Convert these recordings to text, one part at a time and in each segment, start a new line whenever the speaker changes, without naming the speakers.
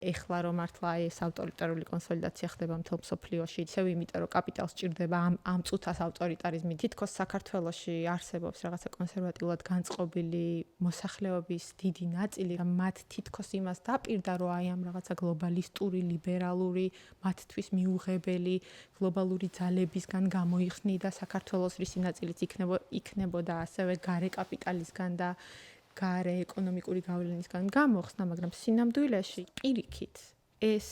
ეხლა რომ მართლა აი ეს ავტორიტარული კონსოლიდაცია ხდება მთელ მსოფლიოში, ისევ იმიტომ რომ კაპიტალს სჭირდება ამ წუთას ავტორიტარიზმი. თითქოს საქართველოში არსებობს რაღაცა კონსერვატიულად განწყობილი მოსახლეობის დიდი ნაწილი და მათ თითქოს იმას დაპირდა, რომ აი ამ რაღაცა გლობალისტური, ლიბერალური, მათთვის მიუღებელი გლობალური ძალებისგან გამოიხსნი და საქართველოს რისი ნაწილიც იქნებოდა ასევე გარე კაპიტალისგან და გარე ეკონომიკური გავლენისგან გამოხსნა, მაგრამ სინამდვილეში პირიქით ეს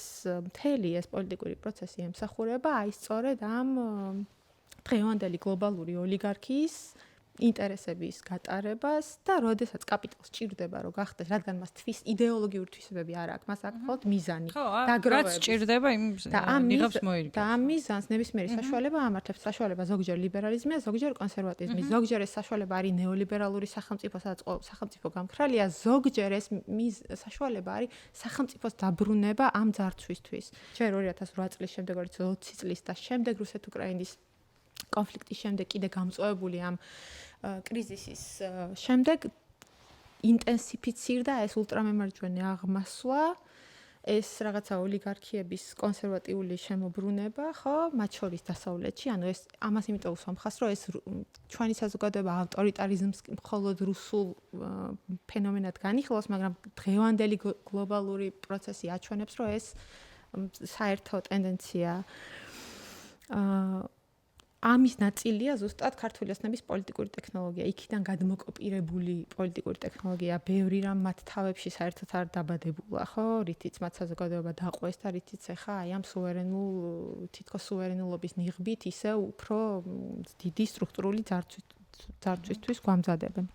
მთელი ეს პოლიტიკური პროცესი ემსახურება აი სწორედ ამ დღევანდელი გლობალური ოლიგარქიის ინტერესების გატარებას და როდესაც კაპიტალს სჭირდება რომ გახდეს, რადგან მას თვის იდეოლოგიური თვისებები არ აქვს, მას აქვს მხოლოდ მიზანი.
რაც სჭირდება იმ ნიღაბს მოირგებს.
და ამ მიზანს ნებისმიერი საშუალება ამართებს. საშუალება ზოგჯერ ლიბერალიზმია, ზოგჯერ კონსერვატიზმი, ზოგჯერ ეს საშუალება არის ნეოლიბერალური სახელმწიფო, სადაც სახელმწიფო გამქრალია, ზოგჯერ ეს საშუალება არის სახელმწიფოს დაბრუნება ამ ძარცვისთვის. ჯერ 2008 წლის შემდეგ, 2020 წლის და შემდეგ რუსეთ-უკრაინის კონფლიქტის შემდეგ კიდე გამწვავებული ამ კრიზისის შემდეგ ინტენსიფიცირდა ეს ულტრამემარჯვენე აღმასვლა, ეს რაღაცა ოლიგარქიების კონსერვატიული შემოbrunება, ხო, მათ შორის დასავლეთში, ანუ ეს ამას იმიტომ უსვამხას, რომ ეს ჩვენი საზოგადოება ავტორიტარიზმს მხოლოდ რუსულ ფენომენად განიხილავს, მაგრამ დღევანდელი გლობალური პროცესი აჩვენებს, რომ ეს საერთო ტენდენცია ამის ნაწილია ზუსტად ქართული ოცნების პოლიტიკური ტექნოლოგია. იქიდან გადმოკოპირებული პოლიტიკური ტექნოლოგია, ბევრი რამ მათ თავებში საერთოდ არ დაბადებულა, ხო? რითიც მათ საზოგადოება დაყვეს და რითიც ახლა აი ამ თითქოს სუვერენულობის ნიღბით ისე უფრო დიდი სტრუქტურული ძარცვისთვის გვამზადებენ.